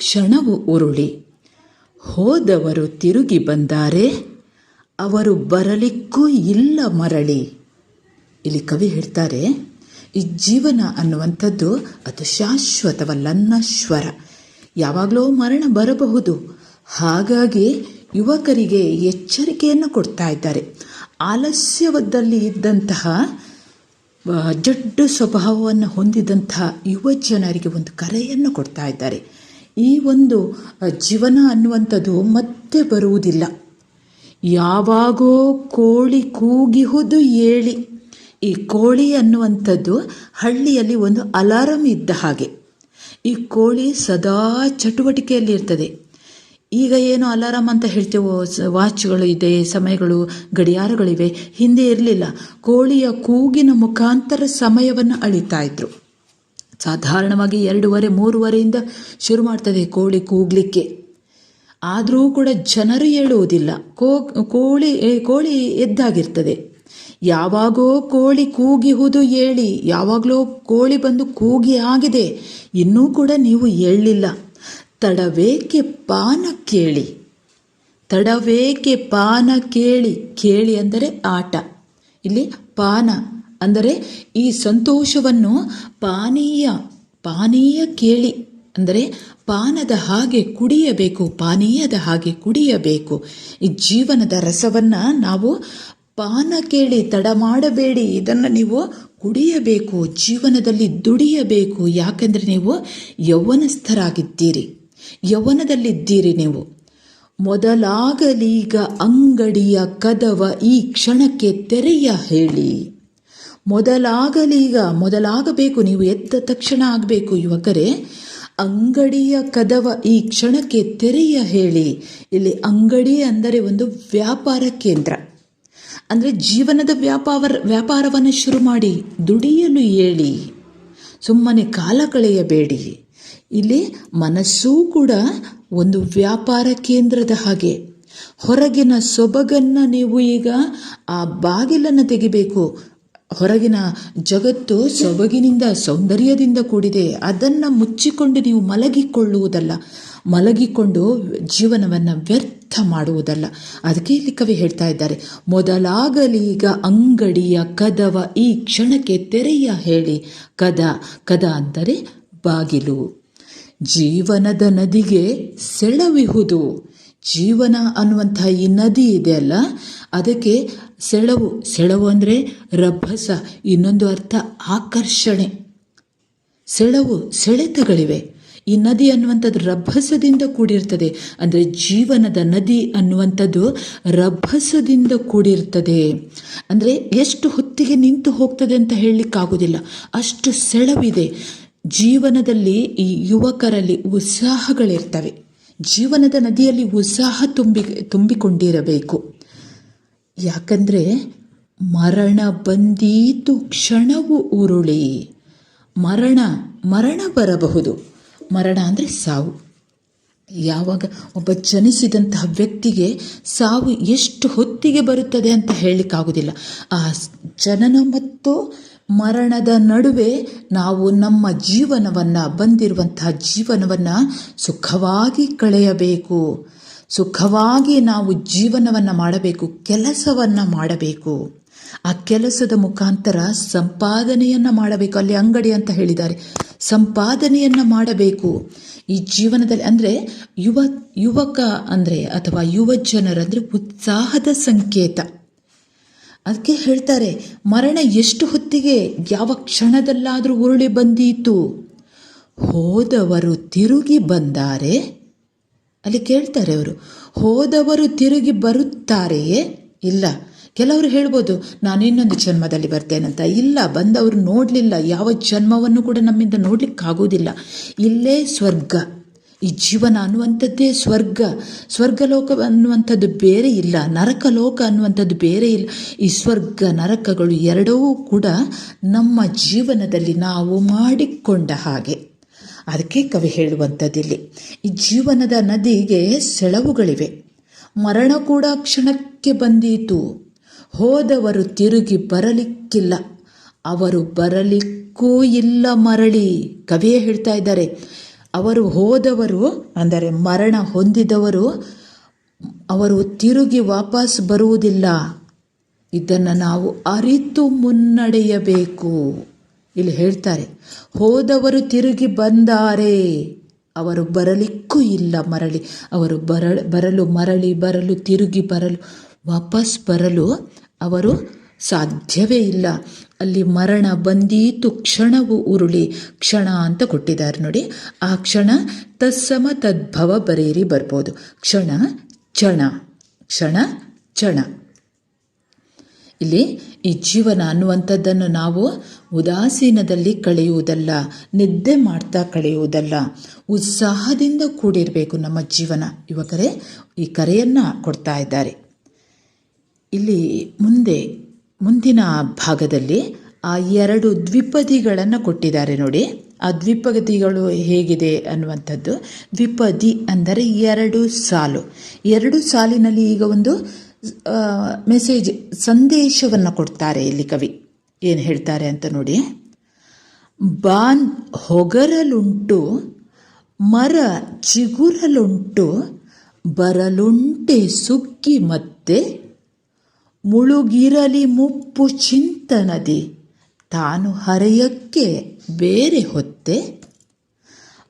ಕ್ಷಣವು ಉರುಳಿ, ಹೋದವರು ತಿರುಗಿ ಬಂದಾರೆ, ಅವರು ಬರಲಿಕ್ಕೂ ಇಲ್ಲ ಮರಳಿ. ಇಲ್ಲಿ ಕವಿ ಹೇಳ್ತಾರೆ, ಈ ಜೀವನ ಅನ್ನುವಂಥದ್ದು ಅದು ಶಾಶ್ವತವಲ್ಲ, ನಶ್ವರ. ಯಾವಾಗಲೂ ಮರಣ ಬರಬಹುದು. ಹಾಗಾಗಿ ಜಡ್ಡು ಸ್ವಭಾವವನ್ನು ಹೊಂದಿದಂಥ ಯುವ ಜನರಿಗೆ ಒಂದು ಕರೆಯನ್ನು ಕೊಡ್ತಾ ಇದ್ದಾರೆ. ಈ ಒಂದು ಜೀವನ ಅನ್ನುವಂಥದ್ದು ಮತ್ತೆ ಬರುವುದಿಲ್ಲ. ಯಾವಾಗೋ ಕೋಳಿ ಕೂಗಿಹುದು ಏಳಿ. ಈ ಕೋಳಿ ಅನ್ನುವಂಥದ್ದು ಹಳ್ಳಿಯಲ್ಲಿ ಒಂದು ಅಲಾರಂ ಇದ್ದ ಹಾಗೆ. ಈ ಕೋಳಿ ಸದಾ ಚಟುವಟಿಕೆಯಲ್ಲಿ ಇರ್ತದೆ. ಈಗ ಏನು ಅಲಾರಾಮ್ ಅಂತ ಹೇಳ್ತೇವೋ, ವಾಚ್ಗಳು ಇದೆ, ಸಮಯಗಳು, ಗಡಿಯಾರಗಳಿವೆ. ಹಿಂದೆ ಇರಲಿಲ್ಲ. ಕೋಳಿಯ ಕೂಗಿನ ಮುಖಾಂತರ ಸಮಯವನ್ನು ಅಳಿತಾ ಇದ್ರು. ಸಾಧಾರಣವಾಗಿ 2:30-3:30 ಶುರು ಮಾಡ್ತದೆ ಕೋಳಿ ಕೂಗಲಿಕ್ಕೆ. ಆದರೂ ಕೂಡ ಜನರು ಹೇಳುವುದಿಲ್ಲ. ಕೋಳಿ ಎದ್ದಾಗಿರ್ತದೆ. ಯಾವಾಗೋ ಕೋಳಿ ಕೂಗಿಹುದು ಏಳಿ. ಯಾವಾಗಲೂ ಕೋಳಿ ಬಂದು ಕೂಗಿ ಆಗಿದೆ, ಇನ್ನೂ ಕೂಡ ನೀವು ಏಳಲಿಲ್ಲ. ತಡವೇಕೆ ಪಾನ ಕೇಳಿ. ತಡವೇಕೆ ಪಾನ ಕೇಳಿ. ಕೇಳಿ ಅಂದರೆ ಆಟ. ಇಲ್ಲಿ ಪಾನ ಅಂದರೆ ಈ ಸಂತೋಷವನ್ನು ಪಾನೀಯ ಕೇಳಿ ಅಂದರೆ ಪಾನದ ಹಾಗೆ ಕುಡಿಯಬೇಕು, ಪಾನೀಯದ ಹಾಗೆ ಕುಡಿಯಬೇಕು. ಈ ಜೀವನದ ರಸವನ್ನು ನಾವು ಪಾನ ಕೇಳಿ, ತಡ ಮಾಡಬೇಡಿ, ಇದನ್ನು ನೀವು ಕುಡಿಯಬೇಕು, ಜೀವನದಲ್ಲಿ ದುಡಿಯಬೇಕು. ಯಾಕೆಂದರೆ ನೀವು ಯೌವನಸ್ಥರಾಗಿದ್ದೀರಿ, ಯೌವನದಲ್ಲಿದ್ದೀರಿ ನೀವು. ಮೊದಲಾಗಲೀಗ ಅಂಗಡಿಯ ಕದವ ಈ ಕ್ಷಣಕ್ಕೆ ತೆರೆಯ ಹೇಳಿ. ಮೊದಲಾಗಬೇಕು, ನೀವು ಎದ್ದ ತಕ್ಷಣ ಆಗಬೇಕು ಯುವಕರೇ. ಅಂಗಡಿಯ ಕದವ ಈ ಕ್ಷಣಕ್ಕೆ ತೆರೆಯ ಹೇಳಿ. ಇಲ್ಲಿ ಅಂಗಡಿ ಅಂದರೆ ಒಂದು ವ್ಯಾಪಾರ ಕೇಂದ್ರ. ಅಂದರೆ ಜೀವನದ ವ್ಯಾಪಾರವನ್ನು ಶುರು ಮಾಡಿ ದುಡಿಯಲು ಹೇಳಿ. ಸುಮ್ಮನೆ ಕಾಲ ಕಳೆಯಬೇಡಿ. ಇಲ್ಲಿ ಮನಸ್ಸೂ ಕೂಡ ಒಂದು ವ್ಯಾಪಾರ ಕೇಂದ್ರದ ಹಾಗೆ. ಹೊರಗಿನ ಸೊಬಗನ್ನು ನೀವು ಈಗ ಆ ಬಾಗಿಲನ್ನು ತೆಗಿಬೇಕು. ಹೊರಗಿನ ಜಗತ್ತು ಸೊಬಗಿನಿಂದ, ಸೌಂದರ್ಯದಿಂದ ಕೂಡಿದೆ. ಅದನ್ನು ಮುಚ್ಚಿಕೊಂಡು ನೀವು ಮಲಗಿಕೊಳ್ಳುವುದಲ್ಲ, ಮಲಗಿಕೊಂಡು ಜೀವನವನ್ನು ವ್ಯರ್ಥ ಮಾಡುವುದಲ್ಲ. ಅದಕ್ಕೆ ಇಲ್ಲಿ ಕವಿ ಹೇಳ್ತಾ ಇದ್ದಾರೆ, ಮೊದಲಾಗಲೀಗ ಅಂಗಡಿಯ ಕದವ ಈ ಕ್ಷಣಕ್ಕೆ ತೆರೆಯ ಹೇಳಿ. ಕದ ಅಂದರೆ ಬಾಗಿಲು. ಜೀವನದ ನದಿಗೆ ಸೆಳವಿಹುದು. ಜೀವನ ಅನ್ನುವಂಥ ಈ ನದಿ ಇದೆಯಲ್ಲ, ಅದಕ್ಕೆ ಸೆಳವು ಅಂದರೆ ರಭಸ. ಇನ್ನೊಂದು ಅರ್ಥ ಆಕರ್ಷಣೆ. ಸೆಳೆತಗಳಿವೆ. ಈ ನದಿ ಅನ್ನುವಂಥದ್ದು ರಭಸದಿಂದ ಕೂಡಿರ್ತದೆ. ಅಂದರೆ ಜೀವನದ ನದಿ ಅನ್ನುವಂಥದ್ದು ರಭಸದಿಂದ ಕೂಡಿರ್ತದೆ. ಅಂದರೆ ಎಷ್ಟು ಹೊತ್ತಿಗೆ ನಿಂತು ಹೋಗ್ತದೆ ಅಂತ ಹೇಳಲಿಕ್ಕಾಗೋದಿಲ್ಲ, ಅಷ್ಟು ಸೆಳವಿದೆ. ಜೀವನದಲ್ಲಿ ಈ ಯುವಕರಲ್ಲಿ ಉತ್ಸಾಹಗಳಿರ್ತವೆ. ಜೀವನದ ನದಿಯಲ್ಲಿ ಉತ್ಸಾಹ ತುಂಬಿಕೊಂಡಿರಬೇಕು. ಯಾಕಂದರೆ ಮರಣ ಬಂದೀತು ಕ್ಷಣವು ಉರುಳಿ. ಮರಣ ಬರಬಹುದು. ಮರಣ ಅಂದರೆ ಸಾವು. ಯಾವಾಗ ಒಬ್ಬ ಜನಿಸಿದಂತಹ ವ್ಯಕ್ತಿಗೆ ಸಾವು ಎಷ್ಟು ಹೊತ್ತಿಗೆ ಬರುತ್ತದೆ ಅಂತ ಹೇಳಲಿಕ್ಕಾಗೋದಿಲ್ಲ. ಆ ಜನನ ಮತ್ತು ಮರಣದ ನಡುವೆ ನಾವು ನಮ್ಮ ಬಂದಿರುವಂತಹ ಜೀವನವನ್ನು ಸುಖವಾಗಿ ಕಳೆಯಬೇಕು. ಸುಖವಾಗಿ ನಾವು ಜೀವನವನ್ನು ಮಾಡಬೇಕು, ಕೆಲಸವನ್ನು ಮಾಡಬೇಕು. ಆ ಕೆಲಸದ ಮುಖಾಂತರ ಸಂಪಾದನೆಯನ್ನು ಮಾಡಬೇಕು. ಅಲ್ಲಿ ಅಂಗಡಿ ಅಂತ ಹೇಳಿದ್ದಾರೆ, ಸಂಪಾದನೆಯನ್ನು ಮಾಡಬೇಕು ಈ ಜೀವನದಲ್ಲಿ. ಅಂದರೆ ಯುವಕ ಅಂದರೆ ಅಥವಾ ಯುವ ಜನರಂದರೆ ಉತ್ಸಾಹದ ಸಂಕೇತ. ಅದಕ್ಕೆ ಹೇಳ್ತಾರೆ, ಮರಣ ಎಷ್ಟು ಹೊತ್ತಿಗೆ, ಯಾವ ಕ್ಷಣದಲ್ಲಾದರೂ ಉರುಳಿ ಬಂದೀತು. ಹೋದವರು ತಿರುಗಿ ಬಂದಾರೆ. ಅಲ್ಲಿ ಕೇಳ್ತಾರೆ ಅವರು, ಹೋದವರು ತಿರುಗಿ ಬರುತ್ತಾರೆಯೇ? ಇಲ್ಲ. ಕೆಲವರು ಹೇಳ್ಬೋದು, ನಾನು ಇನ್ನೊಂದು ಜನ್ಮದಲ್ಲಿ ಬರ್ತೇನಂತ. ಇಲ್ಲ, ಬಂದವರು ನೋಡಲಿಲ್ಲ. ಯಾವ ಜನ್ಮವನ್ನು ಕೂಡ ನಮ್ಮಿಂದ ನೋಡಲಿಕ್ಕಾಗೋದಿಲ್ಲ. ಇಲ್ಲೇ ಸ್ವರ್ಗ. ಈ ಜೀವನ ಅನ್ನುವಂಥದ್ದೇ ಸ್ವರ್ಗಲೋಕ ಅನ್ನುವಂಥದ್ದು ಬೇರೆ ಇಲ್ಲ, ನರಕಲೋಕ ಅನ್ನುವಂಥದ್ದು ಬೇರೆ ಇಲ್ಲ. ಈ ಸ್ವರ್ಗ ನರಕಗಳು ಎರಡೂ ಕೂಡ ನಮ್ಮ ಜೀವನದಲ್ಲಿ ನಾವು ಮಾಡಿಕೊಂಡ ಹಾಗೆ. ಅದಕ್ಕೆ ಕವಿ ಹೇಳುವಂಥದ್ದಿಲ್ಲಿ, ಈ ಜೀವನದ ನದಿಗೆ ಸೆಳವುಗಳಿವೆ. ಮರಣ ಕೂಡ ಕ್ಷಣಕ್ಕೆ ಬಂದೀತು. ಹೋದವರು ತಿರುಗಿ ಬರಲಿಕ್ಕಿಲ್ಲ, ಅವರು ಬರಲಿಕ್ಕೂ ಇಲ್ಲ ಮರಳಿ. ಕವಿಯೇ ಹೇಳ್ತಾ ಇದ್ದಾರೆ, ಅವರು ಹೋದವರು ಅಂದರೆ ಮರಣ ಹೊಂದಿದವರು, ಅವರು ತಿರುಗಿ ವಾಪಸ್ ಬರುವುದಿಲ್ಲ. ಇದನ್ನು ನಾವು ಅರಿತು ಮುನ್ನಡೆಯಬೇಕು. ಇಲ್ಲಿ ಹೇಳ್ತಾರೆ, ಹೋದವರು ತಿರುಗಿ ಬಂದಾರೆ, ಅವರು ಬರಲಿಕ್ಕೂ ಇಲ್ಲ ಮರಳಿ. ಅವರು ಬರಲು ತಿರುಗಿ ಬರಲು ವಾಪಸ್ ಬರಲು ಅವರು ಸಾಧ್ಯವೇ ಇಲ್ಲ. ಅಲ್ಲಿ ಮರಣ ಬಂದೀತು ಕ್ಷಣವು ಉರುಳಿ, ಕ್ಷಣ ಅಂತ ಕೊಟ್ಟಿದ್ದಾರೆ ನೋಡಿ. ಆ ಕ್ಷಣ ತತ್ಸಮ ತದ್ಭವ ಬರೆಯಿರಿ ಬರ್ಬೋದು. ಕ್ಷಣ ಚಣ, ಕ್ಷಣ ಚಣ. ಇಲ್ಲಿ ಈ ಜೀವನ ಅನ್ನುವಂಥದ್ದನ್ನು ನಾವು ಉದಾಸೀನದಲ್ಲಿ ಕಳೆಯುವುದಲ್ಲ, ನಿದ್ದೆ ಮಾಡ್ತಾ ಕಳೆಯುವುದಲ್ಲ, ಉತ್ಸಾಹದಿಂದ ಕೂಡಿರಬೇಕು ನಮ್ಮ ಜೀವನ. ಯುವಕರೇ, ಈ ಕರೆಯನ್ನು ಕೊಡ್ತಾ ಇದ್ದಾರೆ. ಇಲ್ಲಿ ಮುಂದಿನ ಭಾಗದಲ್ಲಿ ಆ 2 ದ್ವಿಪದಿಗಳನ್ನು ಕೊಟ್ಟಿದ್ದಾರೆ ನೋಡಿ. ಆ ದ್ವಿಪದಿಗಳು ಹೇಗಿದೆ ಅನ್ನುವಂಥದ್ದು. ದ್ವಿಪದಿ ಅಂದರೆ 2 ಸಾಲು. 2 ಸಾಲಿನಲ್ಲಿ ಈಗ ಒಂದು ಮೆಸೇಜ್, ಸಂದೇಶವನ್ನು ಕೊಡ್ತಾರೆ. ಇಲ್ಲಿ ಕವಿ ಏನು ಹೇಳ್ತಾರೆ ಅಂತ ನೋಡಿ. ಬಾನ್ ಹೊಗರಲುಂಟು, ಮರ ಚಿಗುರಲುಂಟು, ಬರಲುಂಟೆ ಸುಗ್ಗಿ ಮತ್ತೆ, ಮುಳುಗಿರಲಿ ಮುಪ್ಪು ಚಿಂತನದಿ, ತಾನು ಹರೆಯಕ್ಕೆ ಬೇರೆ ಹೊತ್ತೆ.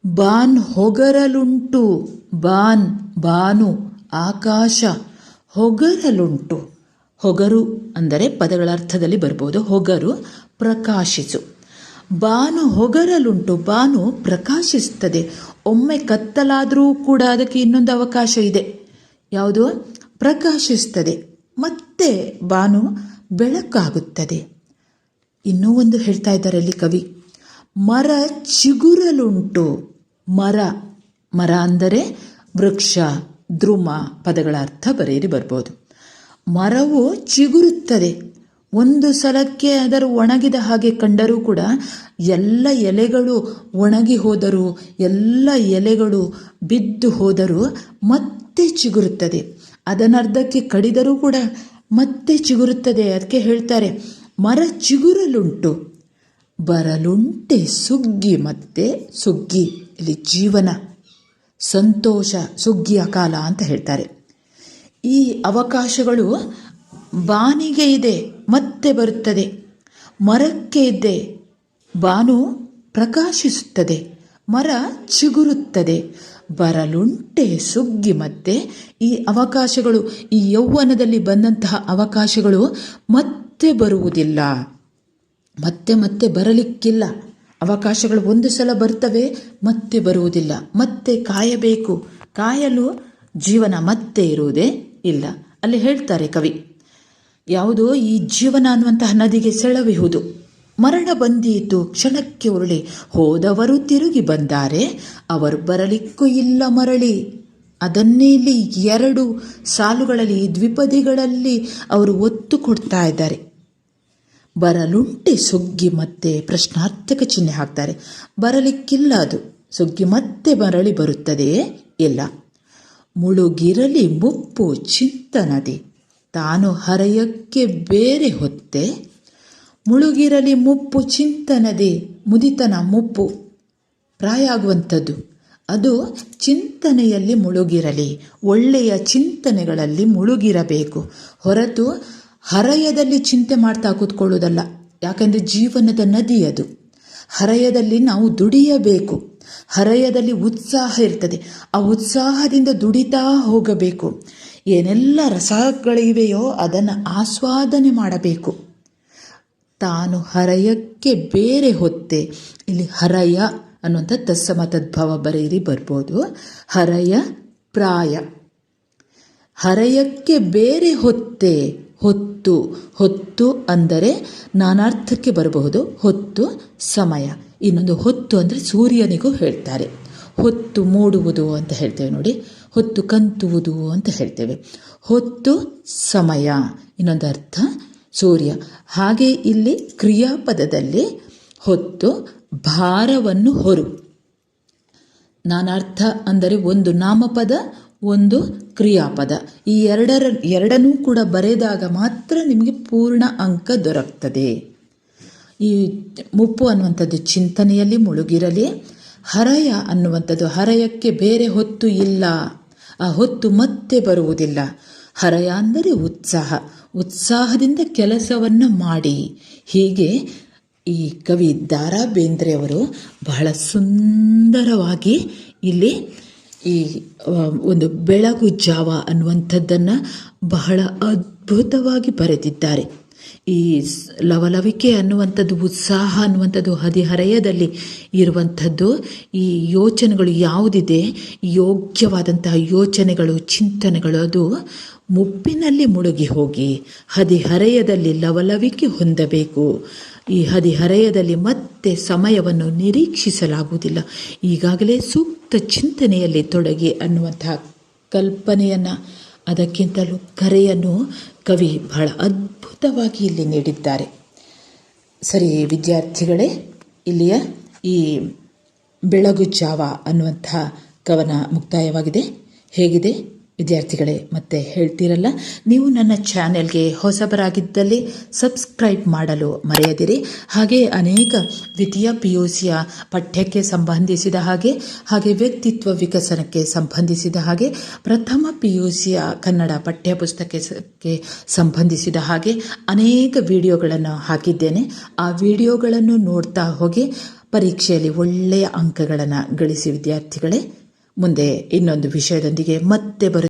ಬಾನ್ ಹೊಗರಲುಂಟು, ಬಾನ್ ಬಾನು ಆಕಾಶ, ಹೊಗರಲುಂಟು, ಹೊಗರು ಅಂದರೆ ಪದಗಳ ಅರ್ಥದಲ್ಲಿ ಬರ್ಬೋದು. ಹೊಗರು ಪ್ರಕಾಶಿಸು. ಬಾನು ಹೊಗರಲುಂಟು, ಬಾನು ಪ್ರಕಾಶಿಸುತ್ತದೆ. ಒಮ್ಮೆ ಕತ್ತಲಾದರೂ ಕೂಡ ಅದಕ್ಕೆ ಇನ್ನೊಂದು ಅವಕಾಶ ಇದೆ. ಯಾವುದು? ಪ್ರಕಾಶಿಸ್ತದೆ, ಮತ್ತೆ ಬಾನು ಬೆಳಕಾಗುತ್ತದೆ. ಇನ್ನೂ ಒಂದು ಹೇಳ್ತಾ ಇದ್ದಾರೆ ಅಲ್ಲಿ ಕವಿ. ಮರ ಚಿಗುರಲುಂಟು, ಮರ ಅಂದರೆ ವೃಕ್ಷ, ದ್ರುಮ, ಪದಗಳ ಅರ್ಥ ಬರೆಯಿರಿ ಬರ್ಬೋದು. ಮರವು ಚಿಗುರುತ್ತದೆ. ಒಂದು ಸಲಕ್ಕೆ ಅದರ ಒಣಗಿದ ಹಾಗೆ ಕಂಡರೂ ಕೂಡ ಎಲ್ಲ ಎಲೆಗಳು ಒಣಗಿ ಹೋದರೂ, ಎಲ್ಲ ಎಲೆಗಳು ಬಿದ್ದು ಹೋದರೂ ಮತ್ತೆ ಚಿಗುರುತ್ತದೆ. ಅದನ್ನರ್ಧಕ್ಕೆ ಕಡಿದರೂ ಕೂಡ ಮತ್ತೆ ಚಿಗುರುತ್ತದೆ. ಅದಕ್ಕೆ ಹೇಳ್ತಾರೆ ಮರ ಚಿಗುರಲುಂಟು, ಬರಲುಂಟೆ ಸುಗ್ಗಿ ಮತ್ತೆ. ಸುಗ್ಗಿ ಇಲ್ಲಿ ಜೀವನ, ಸಂತೋಷ, ಸುಗ್ಗಿಯ ಕಾಲ ಅಂತ ಹೇಳ್ತಾರೆ. ಈ ಅವಕಾಶಗಳು ಬಾನಿಗೆ ಇದೆ, ಮತ್ತೆ ಬರುತ್ತದೆ. ಮರಕ್ಕೆ ಇದೆ, ಬಾನು ಪ್ರಕಾಶಿಸುತ್ತದೆ, ಮರ ಚಿಗುರುತ್ತದೆ. ಬರಲುಂಟೆ ಸುಗ್ಗಿ ಮತ್ತೆ. ಈ ಅವಕಾಶಗಳು, ಈ ಯೌವನದಲ್ಲಿ ಬಂದಂತಹ ಅವಕಾಶಗಳು ಮತ್ತೆ ಬರುವುದಿಲ್ಲ, ಮತ್ತೆ ಬರಲಿಕ್ಕಿಲ್ಲ. ಅವಕಾಶಗಳು ಒಂದು ಸಲ ಬರ್ತವೆ, ಮತ್ತೆ ಬರುವುದಿಲ್ಲ. ಮತ್ತೆ ಕಾಯಬೇಕು. ಕಾಯಲು ಜೀವನ ಮತ್ತೆ ಇರುವುದೇ ಇಲ್ಲ. ಅಲ್ಲಿ ಹೇಳ್ತಾರೆ ಕವಿ, ಯಾವುದೋ ಈ ಜೀವನ ಅನ್ನುವಂತಹ ನದಿಗೆ ಸೆಳವಿಹುದು. ಮರಣ ಬಂದೀತು ಕ್ಷಣಕ್ಕೆ ಉರುಳಿ, ಹೋದವರು ತಿರುಗಿ ಬಂದಾರೆ, ಅವರು ಬರಲಿಕ್ಕೂ ಇಲ್ಲ ಮರಳಿ. ಅದನ್ನೇ ಇಲ್ಲಿ 2 ಸಾಲುಗಳಲ್ಲಿ, ದ್ವಿಪದಿಗಳಲ್ಲಿ ಅವರು ಒತ್ತು ಕೊಡ್ತಾ ಇದ್ದಾರೆ. ಬರಲುಂಟೆ ಸುಗ್ಗಿ ಮತ್ತೆ, ಪ್ರಶ್ನಾರ್ಥಕ ಚಿಹ್ನೆ ಹಾಕ್ತಾರೆ. ಬರಲಿಕ್ಕಿಲ್ಲ ಅದು, ಸುಗ್ಗಿ ಮತ್ತೆ ಮರಳಿ ಬರುತ್ತದೆಯೇ? ಇಲ್ಲ. ಮುಳುಗಿರಲಿ ಮುಪ್ಪು ಚಿಂತನದಿ, ತಾನು ಹರೆಯಕ್ಕೆ ಬೇರೆ ಹೊತ್ತೆ. ಮುಳುಗಿರಲಿ ಮುಪ್ಪು ಚಿಂತನದಿ, ಮುದಿತನ, ಮುಪ್ಪು, ಪ್ರಾಯ ಆಗುವಂಥದ್ದು. ಅದು ಚಿಂತನೆಯಲ್ಲಿ ಮುಳುಗಿರಲಿ, ಒಳ್ಳೆಯ ಚಿಂತನೆಗಳಲ್ಲಿ ಮುಳುಗಿರಬೇಕು ಹೊರತು ಹರೆಯದಲ್ಲಿ ಚಿಂತೆ ಮಾಡ್ತಾ ಕೂತ್ಕೊಳ್ಳೋದಲ್ಲ. ಯಾಕಂದರೆ ಜೀವನದ ನದಿ ಅದು. ಹರೆಯದಲ್ಲಿ ನಾವು ದುಡಿಯಬೇಕು. ಹರೆಯದಲ್ಲಿ ಉತ್ಸಾಹ ಇರ್ತದೆ. ಆ ಉತ್ಸಾಹದಿಂದ ದುಡಿತಾ ಹೋಗಬೇಕು. ಏನೆಲ್ಲ ರಸಗಳಿವೆಯೋ ಅದನ್ನು ಆಸ್ವಾದನೆ ಮಾಡಬೇಕು. ತಾನು ಹರೆಯಕ್ಕೆ ಬೇರೆ ಹೊತ್ತೆ. ಇಲ್ಲಿ ಹರಯ ಅನ್ನುವಂಥ ತತ್ಸಮ ತದ್ಭವ ಬರೆಯಿರಿ ಬರ್ಬೋದು. ಹರಯ ಪ್ರಾಯ, ಹರೆಯಕ್ಕೆ ಬೇರೆ ಹೊತ್ತೆ. ಹೊತ್ತು ಅಂದರೆ ನಾನಾರ್ಥಕ್ಕೆ ಬರಬಹುದು. ಹೊತ್ತು ಸಮಯ. ಇನ್ನೊಂದು ಹೊತ್ತು ಅಂದರೆ ಸೂರ್ಯನಿಗೂ ಹೇಳ್ತಾರೆ. ಹೊತ್ತು ಮೂಡುವುದು ಅಂತ ಹೇಳ್ತೇವೆ ನೋಡಿ, ಹೊತ್ತು ಕಂತುವುದು ಅಂತ ಹೇಳ್ತೇವೆ. ಹೊತ್ತು ಸಮಯ, ಇನ್ನೊಂದು ಅರ್ಥ ಸೂರ್ಯ. ಹಾಗೆ ಇಲ್ಲಿ ಕ್ರಿಯಾಪದದಲ್ಲಿ ಹೊತ್ತು ಭಾರವನ್ನು ಹೊರು. ನಾನಾರ್ಥ ಅಂದರೆ ಒಂದು ನಾಮಪದ, ಒಂದು ಕ್ರಿಯಾಪದ. ಈ ಎರಡನ್ನೂ ಕೂಡ ಬರೆದಾಗ ಮಾತ್ರ ನಿಮಗೆ ಪೂರ್ಣ ಅಂಕ ದೊರಕ್ತದೆ. ಈ ಮುಪ್ಪು ಅನ್ನುವಂಥದ್ದು ಚಿಂತನೆಯಲ್ಲಿ ಮುಳುಗಿರಲಿ. ಹರಯ ಅನ್ನುವಂಥದ್ದು, ಹರಯಕ್ಕೆ ಬೇರೆ ಹೊತ್ತು ಇಲ್ಲ, ಆ ಹೊತ್ತು ಮತ್ತೆ ಬರುವುದಿಲ್ಲ. ಹರಯ ಅಂದರೆ ಉತ್ಸಾಹ, ಉತ್ಸಾಹದಿಂದ ಕೆಲಸವನ್ನು ಮಾಡಿ. ಹೀಗೆ ಈ ಕವಿ ದ ರಾ ಬೇಂದ್ರೆಯವರು ಬಹಳ ಸುಂದರವಾಗಿ ಇಲ್ಲಿ ಈ ಒಂದು ಬೆಳಗು ಜಾವ ಅನ್ನುವಂಥದ್ದನ್ನು ಬಹಳ ಅದ್ಭುತವಾಗಿ ಬರೆದಿದ್ದಾರೆ. ಈ ಲವಲವಿಕೆ ಅನ್ನುವಂಥದ್ದು, ಉತ್ಸಾಹ ಅನ್ನುವಂಥದ್ದು ಹದಿಹರೆಯದಲ್ಲಿ ಇರುವಂಥದ್ದು. ಈ ಯೋಚನೆಗಳು ಯಾವುದಿದೆ, ಯೋಗ್ಯವಾದಂತಹ ಯೋಚನೆಗಳು, ಚಿಂತನೆಗಳು, ಅದು ಮುಪ್ಪಿನಲ್ಲಿ ಮುಳುಗಿ ಹೋಗಿ ಹದಿಹರೆಯದಲ್ಲಿ ಲವಲವಿಕೆ ಹೊಂದಬೇಕು. ಈ ಹದಿಹರೆಯದಲ್ಲಿ ಮತ್ತೆ ಸಮಯವನ್ನು ನಿರೀಕ್ಷಿಸಲಾಗುವುದಿಲ್ಲ, ಈಗಾಗಲೇ ಸೂಕ್ತ ಚಿಂತನೆಯಲ್ಲಿ ತೊಡಗಿ ಅನ್ನುವಂತಹ ಕಲ್ಪನೆಯನ್ನು, ಅದಕ್ಕಿಂತಲೂ ಕರೆಯನ್ನು ಕವಿ ಬಹಳ ಅದ್ಭುತವಾಗಿ ಇಲ್ಲಿ ನೀಡಿದ್ದಾರೆ. ಸರಿ ವಿದ್ಯಾರ್ಥಿಗಳೇ, ಇಲ್ಲಿಯ ಈ ಬೆಳಗು ಜಾವ ಅನ್ನುವಂಥ ಕವನ ಮುಕ್ತಾಯವಾಗಿದೆ. ಹೇಗಿದೆ ವಿದ್ಯಾರ್ಥಿಗಳೇ? ಮತ್ತೆ ಹೇಳ್ತೀರಲ್ಲ, ನೀವು ನನ್ನ ಚಾನೆಲ್ಗೆ ಹೊಸಬರಾಗಿದ್ದಲ್ಲಿ ಸಬ್ಸ್ಕ್ರೈಬ್ ಮಾಡಲು ಮರೆಯದಿರಿ. ಹಾಗೆ ಅನೇಕ ದ್ವಿತೀಯ PUCಯ ಪಠ್ಯಕ್ಕೆ ಸಂಬಂಧಿಸಿದ ಹಾಗೆ ವ್ಯಕ್ತಿತ್ವ ವಿಕಸನಕ್ಕೆ ಸಂಬಂಧಿಸಿದ ಹಾಗೆ, ಪ್ರಥಮ PUCಯ ಕನ್ನಡ ಪಠ್ಯಪುಸ್ತಕಕ್ಕೆ ಸಂಬಂಧಿಸಿದ ಹಾಗೆ ಅನೇಕ ವಿಡಿಯೋಗಳನ್ನು ಹಾಕಿದ್ದೇನೆ. ಆ ವಿಡಿಯೋಗಳನ್ನು ನೋಡ್ತಾ ಹೋಗಿ ಪರೀಕ್ಷೆಯಲ್ಲಿ ಒಳ್ಳೆಯ ಅಂಕಗಳನ್ನು ಗಳಿಸಿ ವಿದ್ಯಾರ್ಥಿಗಳೇ. ಮುಂದೆ ಇನ್ನೊಂದು ವಿಷಯದೊಂದಿಗೆ ಮತ್ತೆ